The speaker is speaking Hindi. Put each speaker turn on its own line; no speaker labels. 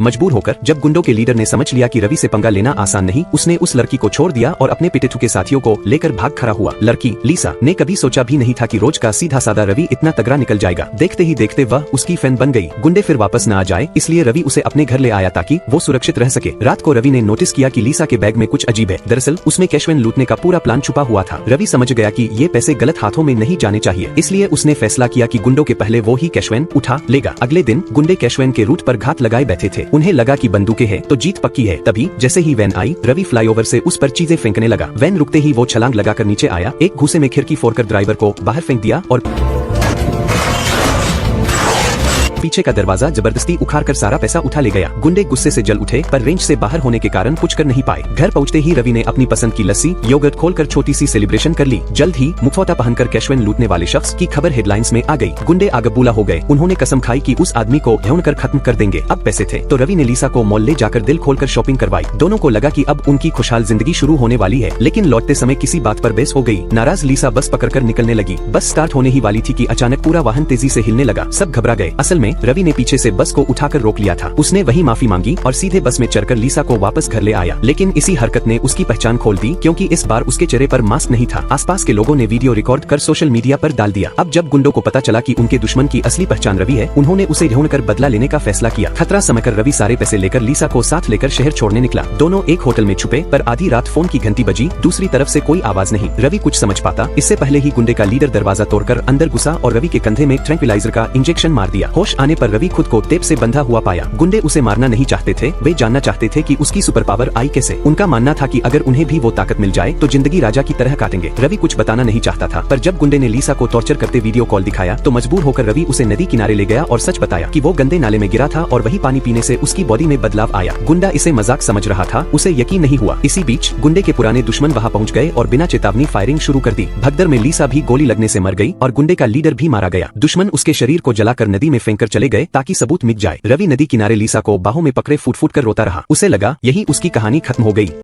मजबूर होकर जब गुंडों के लीडर ने समझ लिया कि रवि से पंगा लेना आसान नहीं, उसने उस लड़की को छोड़ दिया और अपने पिटेठू के साथियों को लेकर भाग खड़ा हुआ। लड़की लीसा ने कभी सोचा भी नहीं था कि रोज का सीधा साधा रवि इतना तगड़ा निकल जाएगा। देखते ही देखते वह उसकी फैन बन गई। गुंडे फिर वापस न आ जाए इसलिए रवि उसे अपने घर ले आया ताकि वो सुरक्षित रह सके। रात को रवि ने नोटिस किया कि लीसा के बैग में कुछ अजीब है। दरअसल उसमें कैशवैन लूटने का पूरा प्लान छुपा हुआ था। रवि समझ गया कि ये पैसे गलत हाथों में नहीं जाने चाहिए, इसलिए उसने फैसला किया कि गुंडों के पहले वो ही कैशवैन उठा लेगा। अगले दिन गुंडे कैशवैन के रूट पर घात लगाए बैठे थे। उन्हें लगा कि बंदूकें हैं तो जीत पक्की है। तभी जैसे ही वैन आई, रवि फ्लाईओवर से उस पर चीजें फेंकने लगा। वैन रुकते ही वो छलांग लगाकर नीचे आया, एक घूसे में खिड़की फोड़कर ड्राइवर को बाहर फेंक दिया और पीछे का दरवाजा जबरदस्ती उखाड़कर सारा पैसा उठा ले गया। गुंडे गुस्से से जल उठे पर रेंज से बाहर होने के कारण कुछ कर नहीं पाए। घर पहुंचते ही रवि ने अपनी पसंद की लस्सी योगर्ट खोलकर छोटी सी सेलिब्रेशन कर ली। जल्द ही मुखौटा पहनकर कैशवैन लूटने वाले शख्स की खबर हेडलाइंस में आ गई। गुंडे आगबूला हो गए। उन्होंने कसम खाई कि उस आदमी को ढूंढकर खत्म कर देंगे। अब पैसे थे तो रवि ने लीसा को मॉल ले जाकर दिल खोलकर शॉपिंग करवाई। दोनों को लगा कि अब उनकी खुशहाल जिंदगी शुरू होने वाली है, लेकिन लौटते समय किसी बात पर बहस हो गई। नाराज लीसा बस पकड़कर निकलने लगी। बस स्टार्ट होने ही वाली थी कि अचानक पूरा वाहन तेजी से हिलने लगा। सब घबरा गए। असल में रवि ने पीछे से बस को उठाकर रोक लिया था। उसने वही माफी मांगी और सीधे बस में चढ़कर लीसा को वापस घर ले आया। लेकिन इसी हरकत ने उसकी पहचान खोल दी, क्योंकि इस बार उसके चेहरे पर मास्क नहीं था। आसपास के लोगों ने वीडियो रिकॉर्ड कर सोशल मीडिया पर डाल दिया। अब जब गुंडों को पता चला कि उनके दुश्मन की असली पहचान रवि है, उन्होंने उसे ढूंढकर बदला लेने का फैसला किया। खतरा समझकर रवि सारे पैसे लेकर लीसा को साथ लेकर शहर छोड़ने निकला। दोनों एक होटल में छुपे पर आधी रात फोन की घंटी बजी। दूसरी तरफ से कोई आवाज नहीं। रवि कुछ समझ पाता इससे पहले ही गुंडे का लीडर दरवाजा तोड़कर अंदर घुसा और रवि के कंधे में ट्रैंक्विलाइजर का इंजेक्शन मार दिया। होश आने पर रवि खुद को टेप से बंधा हुआ पाया। गुंडे उसे मारना नहीं चाहते थे, वे जानना चाहते थे कि उसकी सुपर पावर आई कैसे। उनका मानना था कि अगर उन्हें भी वो ताकत मिल जाए तो जिंदगी राजा की तरह काटेंगे। रवि कुछ बताना नहीं चाहता था, पर जब गुंडे ने लीसा को टॉर्चर करते वीडियो कॉल दिखाया तो मजबूर होकर रवि उसे नदी किनारे ले गया और सच बताया कि वो गंदे नाले में गिरा था और वही पानी पीने से उसकी बॉडी में बदलाव आया। गुंडा इसे मजाक समझ रहा था, उसे यकीन नहीं हुआ। इसी बीच गुंडे के पुराने दुश्मन वहाँ पहुँच गए और बिना चेतावनी फायरिंग शुरू कर दी। भगदड़ में लीसा भी गोली लगने से मर गई और गुंडे का लीडर भी मारा गया। दुश्मन उसके शरीर को जलाकर नदी में फेंक कर चले गए ताकि सबूत मिट जाए। रवि नदी किनारे लीसा को बाहों में पकड़े फूट फूट कर रोता रहा। उसे लगा यही उसकी कहानी खत्म हो गई।